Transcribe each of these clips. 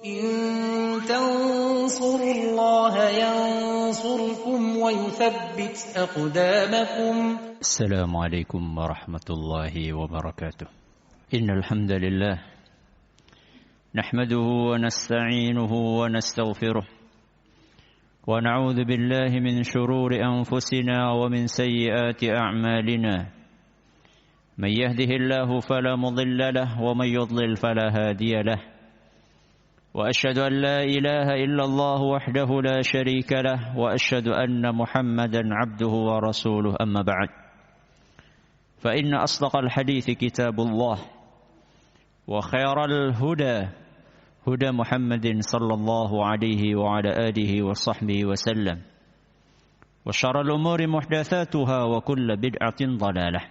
إن تنصروا الله ينصركم ويثبت أقدامكم. السلام عليكم ورحمة الله وبركاته. إن الحمد لله نحمده ونستعينه ونستغفره ونعوذ بالله من شرور أنفسنا ومن سيئات أعمالنا. من يهده الله فلا مضل له ومن يضلل فلا هادي له. وأشهد أن لا إله إلا الله وحده لا شريك له وأشهد أن محمدا عبده ورسوله. أما بعد فإن أصدق الحديث كتاب الله وخير الهدى هدى محمد صلى الله عليه وعلى آله وصحبه وسلم وشر الأمور محدثاتها وكل بدعة ضلالة.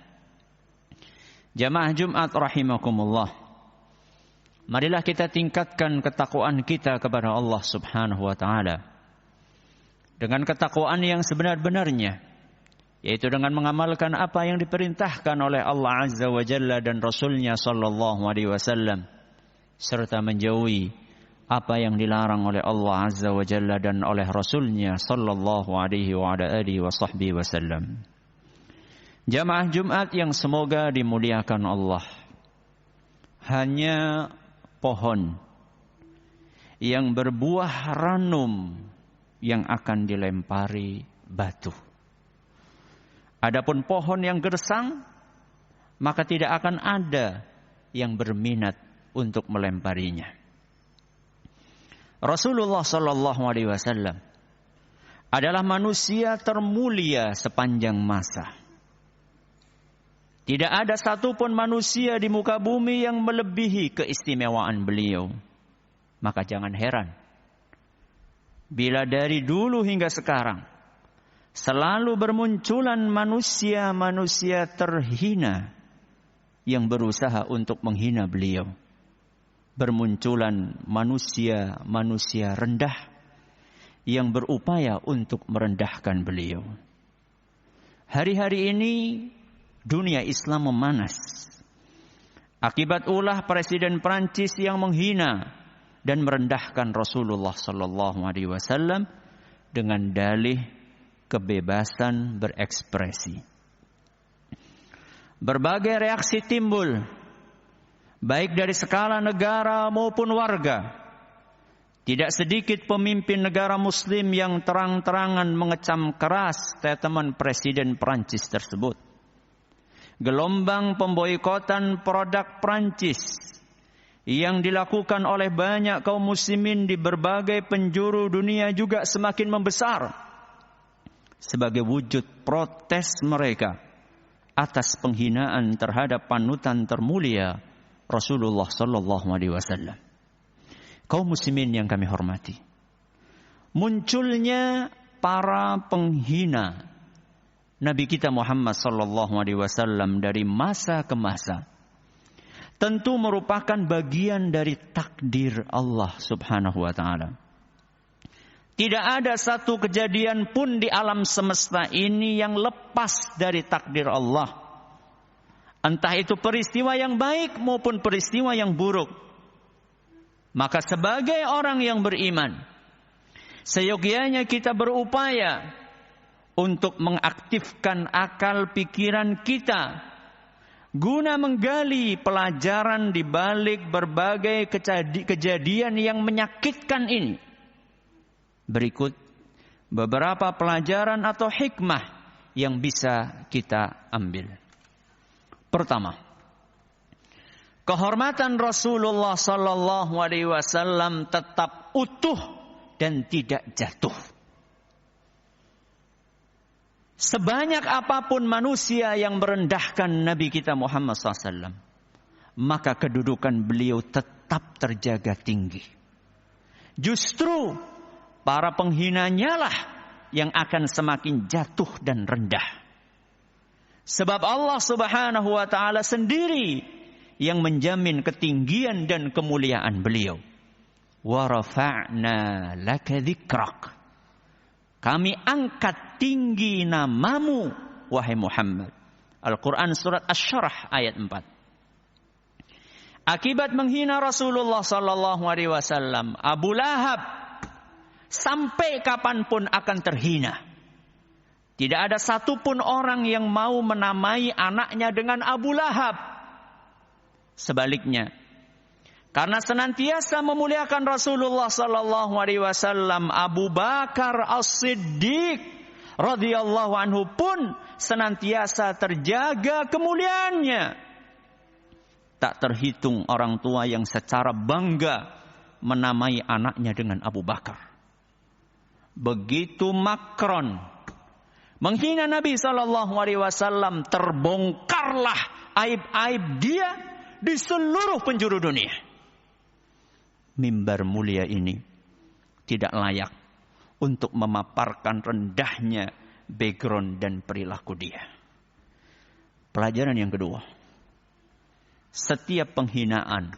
Jamaah Jumat rahimakumullah. Marilah kita tingkatkan ketakwaan kita kepada Allah Subhanahu wa taala dengan ketakwaan yang sebenar-benarnya, yaitu dengan mengamalkan apa yang diperintahkan oleh Allah Azza wa Jalla dan Rasulnya sallallahu alaihi wasallam, serta menjauhi apa yang dilarang oleh Allah Azza wa Jalla dan oleh Rasulnya sallallahu alaihi wa ala alihi wa sahbihi wasallam. Jamaah Jumat yang semoga dimuliakan Allah, hanya pohon yang berbuah ranum yang akan dilempari batu. Adapun pohon yang gersang, maka tidak akan ada yang berminat untuk melemparinya. Rasulullah sallallahu alaihi wasallam adalah manusia termulia sepanjang masa. Tidak ada satupun manusia di muka bumi yang melebihi keistimewaan beliau. Maka jangan heran bila dari dulu hingga sekarang selalu bermunculan manusia-manusia terhina yang berusaha untuk menghina beliau. Bermunculan manusia-manusia rendah yang berupaya untuk merendahkan beliau. Hari-hari ini dunia Islam memanas akibat ulah Presiden Prancis yang menghina dan merendahkan Rasulullah sallallahu alaihi wasallam dengan dalih kebebasan berekspresi. Berbagai reaksi timbul, baik dari skala negara maupun warga. Tidak sedikit pemimpin negara Muslim yang terang-terangan mengecam keras statement Presiden Prancis tersebut. Gelombang pemboikotan produk Prancis yang dilakukan oleh banyak kaum muslimin di berbagai penjuru dunia juga semakin membesar sebagai wujud protes mereka atas penghinaan terhadap panutan termulia Rasulullah sallallahu alaihi wasallam. Kaum muslimin yang kami hormati, munculnya para penghina Nabi kita Muhammad sallallahu alaihi wasallam dari masa ke masa tentu merupakan bagian dari takdir Allah Subhanahu wa taala. Tidak ada satu kejadian pun di alam semesta ini yang lepas dari takdir Allah. Entah itu peristiwa yang baik maupun peristiwa yang buruk. Maka sebagai orang yang beriman, seyogyanya kita berupaya untuk mengaktifkan akal pikiran kita guna menggali pelajaran di balik berbagai kejadian yang menyakitkan ini. Berikut beberapa pelajaran atau hikmah yang bisa kita ambil. Pertama, kehormatan Rasulullah sallallahu alaihi wasallam tetap utuh dan tidak jatuh. Sebanyak apapun manusia yang merendahkan Nabi kita Muhammad SAW, maka kedudukan beliau tetap terjaga tinggi. Justru para penghinanya lah yang akan semakin jatuh dan rendah. Sebab Allah Subhanahu wa taala sendiri yang menjamin ketinggian dan kemuliaan beliau. Wa rafa'na laka dzikrak. Kami angkat tinggi namamu, wahai Muhammad. Al-Quran surat Asy-Syarah ayat 4. Akibat menghina Rasulullah sallallahu alaihi wasallam, Abu Lahab sampai kapanpun akan terhina. Tidak ada satupun orang yang mau menamai anaknya dengan Abu Lahab. Sebaliknya, karena senantiasa memuliakan Rasulullah sallallahu alaihi wasallam, Abu Bakar As-Siddiq radhiyallahu anhu pun senantiasa terjaga kemuliaannya. Tak terhitung orang tua yang secara bangga menamai anaknya dengan Abu Bakar. Begitu Macron menghina Nabi SAW, terbongkarlah aib-aib dia di seluruh penjuru dunia. Mimbar mulia ini tidak layak untuk memaparkan rendahnya background dan perilaku dia. Pelajaran yang kedua. Setiap penghinaan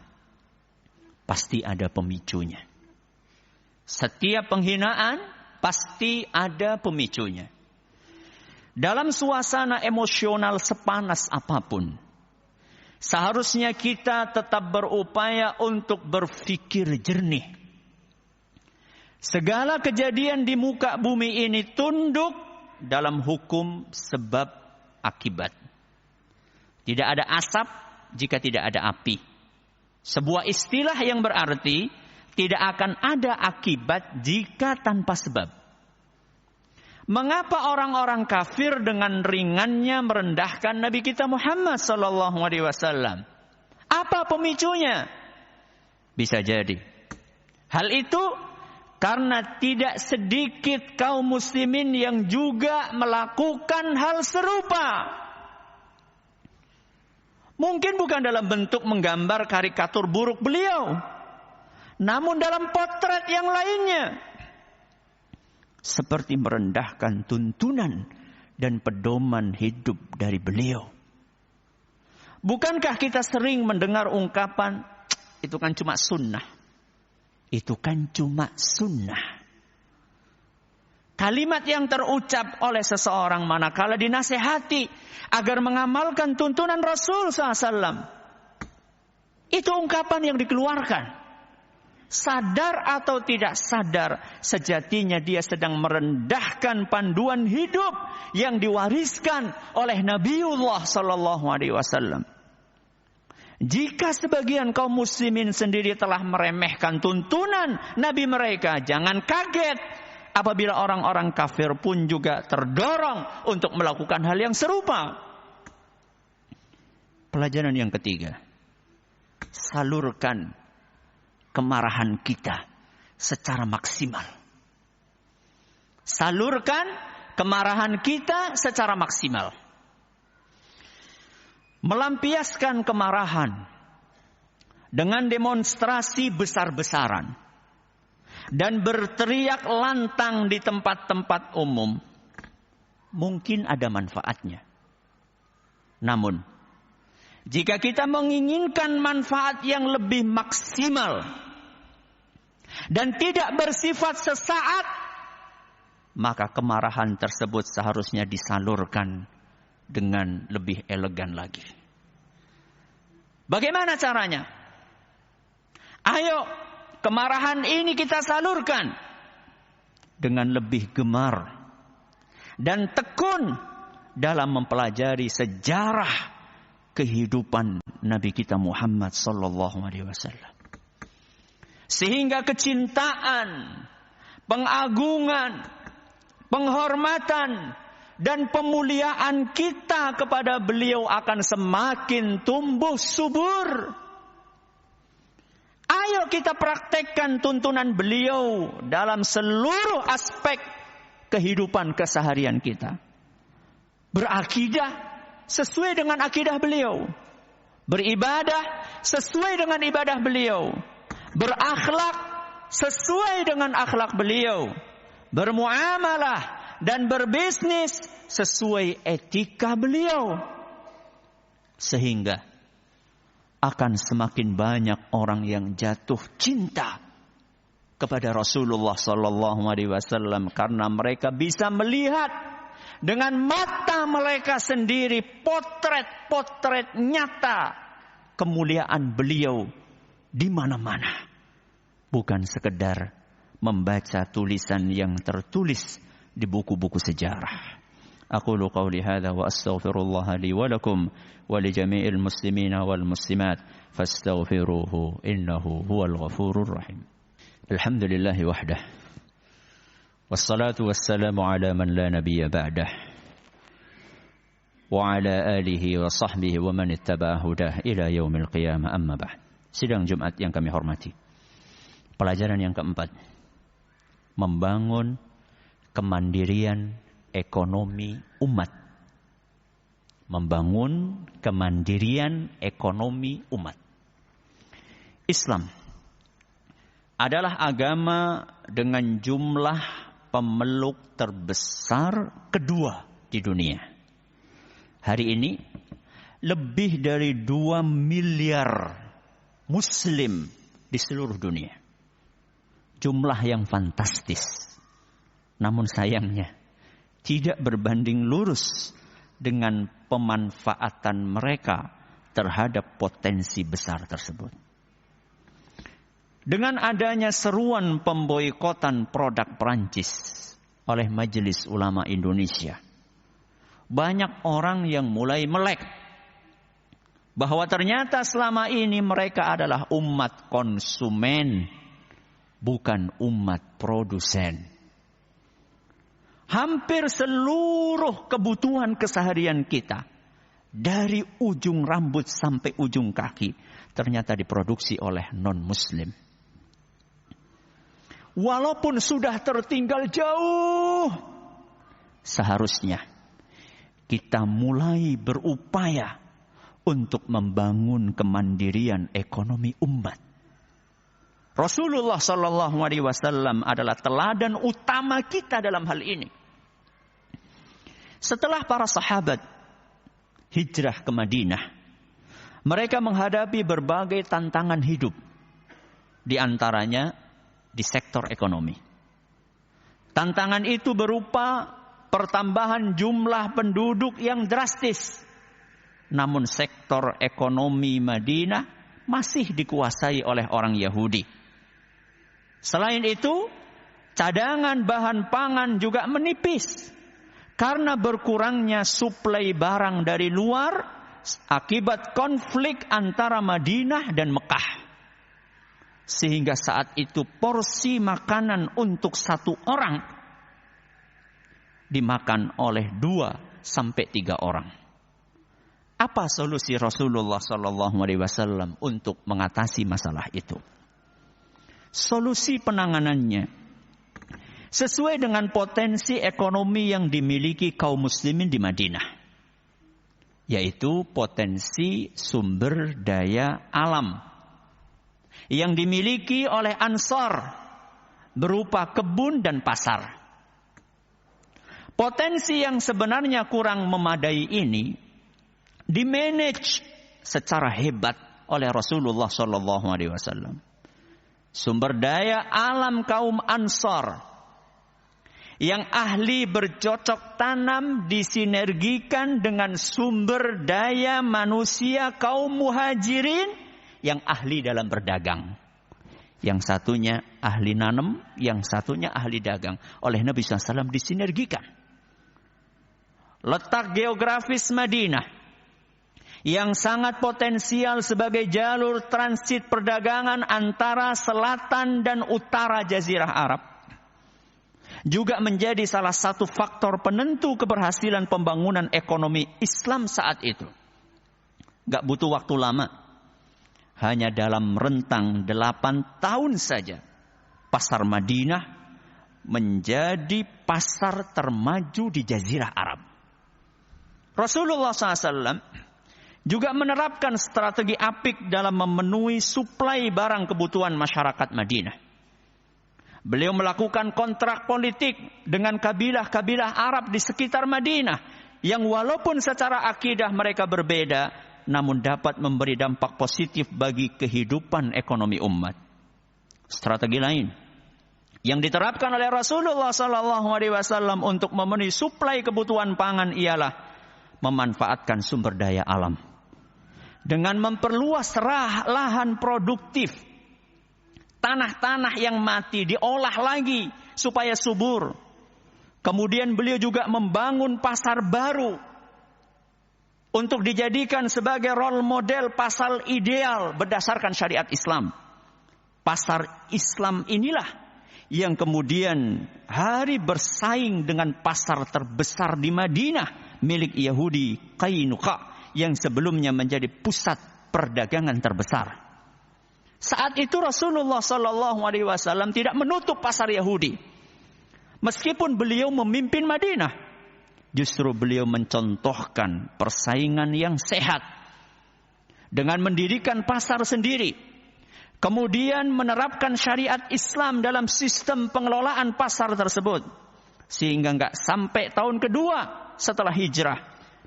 pasti ada pemicunya. Setiap penghinaan pasti ada pemicunya. Dalam suasana emosional sepanas apapun, seharusnya kita tetap berupaya untuk berpikir jernih. Segala kejadian di muka bumi ini tunduk dalam hukum sebab akibat. Tidak ada asap jika tidak ada api. Sebuah istilah yang berarti tidak akan ada akibat jika tanpa sebab. Mengapa orang-orang kafir dengan ringannya merendahkan Nabi kita Muhammad sallallahu alaihi wasallam? Apa pemicunya? Bisa jadi hal itu karena tidak sedikit kaum muslimin yang juga melakukan hal serupa. Mungkin bukan dalam bentuk menggambar karikatur buruk beliau, namun dalam potret yang lainnya. Seperti merendahkan tuntunan dan pedoman hidup dari beliau. Bukankah kita sering mendengar ungkapan, itu kan cuma sunnah. Itu kan cuma sunnah. Kalimat yang terucap oleh seseorang manakala dinasehati agar mengamalkan tuntunan Rasul SAW. Itu ungkapan yang dikeluarkan. Sadar atau tidak sadar, sejatinya dia sedang merendahkan panduan hidup yang diwariskan oleh Nabiullah SAW. Jika sebagian kaum muslimin sendiri telah meremehkan tuntunan Nabi mereka, jangan kaget apabila orang-orang kafir pun juga terdorong untuk melakukan hal yang serupa. Pelajaran yang ketiga. Salurkan kemarahan kita secara maksimal. Salurkan kemarahan kita secara maksimal. Melampiaskan kemarahan dengan demonstrasi besar-besaran dan berteriak lantang di tempat-tempat umum mungkin ada manfaatnya. Namun, jika kita menginginkan manfaat yang lebih maksimal dan tidak bersifat sesaat, maka kemarahan tersebut seharusnya disalurkan dengan lebih elegan lagi. Bagaimana caranya? Ayo, kemarahan ini kita salurkan dengan lebih gemar dan tekun dalam mempelajari sejarah kehidupan Nabi kita Muhammad sallallahu alaihi wasallam. Sehingga kecintaan, pengagungan, penghormatan dan pemuliaan kita kepada beliau akan semakin tumbuh subur. Ayo kita praktekkan tuntunan beliau dalam seluruh aspek kehidupan keseharian kita. Berakidah sesuai dengan akidah beliau. Beribadah sesuai dengan ibadah beliau. Berakhlak sesuai dengan akhlak beliau. Bermuamalah dan berbisnis sesuai etika beliau. Sehingga akan semakin banyak orang yang jatuh cinta kepada Rasulullah sallallahu alaihi wasallam karena mereka bisa melihat dengan mata mereka sendiri potret-potret nyata kemuliaan beliau di mana-mana. Bukan sekedar membaca tulisan yang tertulis di buku-buku sejarah. Aqulu qawli hadha wa astaghfirullah li wa lakum wa li jami'il muslimina wal muslimat fastaghfiruhu innahu huwal ghafurur rahim. Alhamdulillahi wahdah. Wassalatu wassalamu ala man la nabiyya ba'dah. Wa ala alihi wa sahbihi wa man ittaba'a hudah ila yaumil qiyamah, amma ba'd. Sidang Jumat yang kami hormati. Pelajaran yang keempat. Membangun kemandirian ekonomi umat. Membangun kemandirian ekonomi umat. Islam adalah agama dengan jumlah pemeluk terbesar kedua di dunia. Hari ini lebih dari 2 miliar Muslim di seluruh dunia. Jumlah yang fantastis. Namun sayangnya tidak berbanding lurus dengan pemanfaatan mereka terhadap potensi besar tersebut. Dengan adanya seruan pemboikotan produk Perancis oleh Majelis Ulama Indonesia, banyak orang yang mulai melek bahwa ternyata selama ini mereka adalah umat konsumen, bukan umat produsen. Hampir seluruh kebutuhan keseharian kita, dari ujung rambut sampai ujung kaki, ternyata diproduksi oleh non-muslim. Walaupun sudah tertinggal jauh, seharusnya kita mulai berupaya untuk membangun kemandirian ekonomi umat. Rasulullah sallallahu alaihi wasallam adalah teladan utama kita dalam hal ini. Setelah para sahabat hijrah ke Madinah, mereka menghadapi berbagai tantangan hidup, di antaranya di sektor ekonomi. Tantangan itu berupa pertambahan jumlah penduduk yang drastis. Namun sektor ekonomi Madinah masih dikuasai oleh orang Yahudi. Selain itu, cadangan bahan pangan juga menipis karena berkurangnya suplai barang dari luar akibat konflik antara Madinah dan Mekah. Sehingga saat itu porsi makanan untuk 1 orang dimakan oleh 2 sampai 3 orang. Apa solusi Rasulullah SAW untuk mengatasi masalah itu? Solusi penanganannya sesuai dengan potensi ekonomi yang dimiliki kaum muslimin di Madinah, yaitu potensi sumber daya alam yang dimiliki oleh Ansar berupa kebun dan pasar. Potensi yang sebenarnya kurang memadai ini dimanage secara hebat oleh Rasulullah SAW. Sumber daya alam kaum Ansar yang ahli bercocok tanam disinergikan dengan sumber daya manusia kaum Muhajirin yang ahli dalam berdagang. Yang satunya ahli nanam, yang satunya ahli dagang. Oleh Nabi SAW disinergikan. Letak geografis Madinah yang sangat potensial sebagai jalur transit perdagangan antara selatan dan utara Jazirah Arab juga menjadi salah satu faktor penentu keberhasilan pembangunan ekonomi Islam saat itu. Gak butuh waktu lama. Hanya dalam rentang 8 tahun saja, pasar Madinah menjadi pasar termaju di Jazirah Arab. Rasulullah SAW juga menerapkan strategi apik dalam memenuhi suplai barang kebutuhan masyarakat Madinah. Beliau melakukan kontrak politik dengan kabilah-kabilah Arab di sekitar Madinah yang walaupun secara akidah mereka berbeda, namun dapat memberi dampak positif bagi kehidupan ekonomi umat. Strategi lain yang diterapkan oleh Rasulullah SAW untuk memenuhi suplai kebutuhan pangan ialah memanfaatkan sumber daya alam. dengan memperluas lahan produktif. Tanah-tanah yang mati diolah lagi supaya subur. Kemudian beliau juga membangun pasar baru untuk dijadikan sebagai role model pasar ideal berdasarkan syariat Islam. Pasar Islam inilah yang kemudian hari bersaing dengan pasar terbesar di Madinah milik Yahudi Qainuqa yang sebelumnya menjadi pusat perdagangan terbesar. Saat itu Rasulullah SAW tidak menutup pasar Yahudi. Meskipun beliau memimpin Madinah, justru beliau mencontohkan persaingan yang sehat dengan mendirikan pasar sendiri. Kemudian menerapkan syariat Islam dalam sistem pengelolaan pasar tersebut. Sehingga enggak sampai tahun kedua setelah hijrah,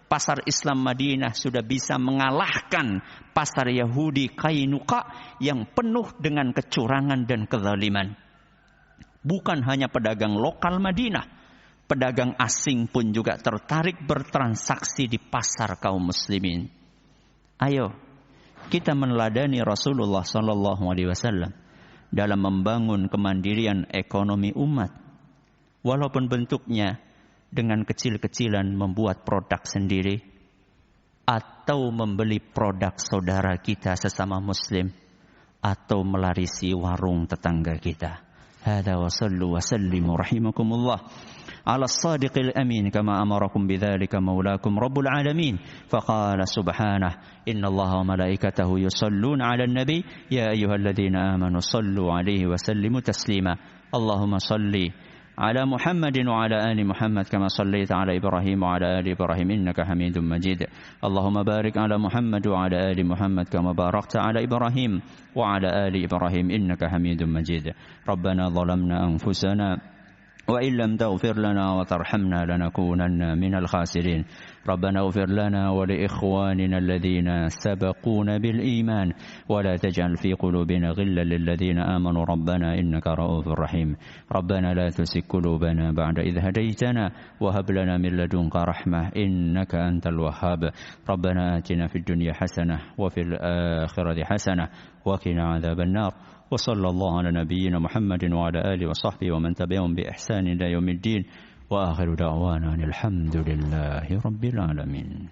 pasar Islam Madinah sudah bisa mengalahkan pasar Yahudi Qainuqa yang penuh dengan kecurangan dan kezaliman. Bukan hanya pedagang lokal Madinah, pedagang asing pun juga tertarik bertransaksi di pasar kaum muslimin. Ayo, kita meneladani Rasulullah SAW dalam membangun kemandirian ekonomi umat. Walaupun bentuknya dengan kecil-kecilan membuat produk sendiri atau membeli produk saudara kita sesama muslim atau melarisi warung tetangga kita. Hada wa sallu wa sallimu rahimakumullah على الصادق الأمين كما أمركم بذلك مولاكم رب العالمين فقال سبحانه إن الله وملائكته يصلون على النبي يا أيها الذين آمنوا صلوا عليه وسلموا تسليما اللهم صل على محمد وعلى آل محمد كما صليت على إبراهيم وعلى آل إبراهيم إنك حميد مجيد اللهم بارك على محمد وعلى آل محمد كما باركت على إبراهيم وعلى آل إبراهيم إنك حميد مجيد ربنا ظلمنا أنفسنا وإن لم تغفر لنا وترحمنا لنكونن من الخاسرين ربنا اغفر لنا ولإخواننا الذين سبقونا بالإيمان ولا تجعل في قلوبنا غلا للذين آمنوا ربنا إنك رؤوف رحيم ربنا لا تزغ قلوبنا بعد إذ هديتنا وهب لنا من لدنك رحمة إنك أنت الوهاب ربنا آتنا في الدنيا حسنة وفي الآخرة حسنة وقنا عذاب النار وصلى الله على نبينا محمد وعلى آله وصحبه ومن تبعهم بإحسان إلى يوم الدين وآخر دعوانا الحمد لله رب العالمين.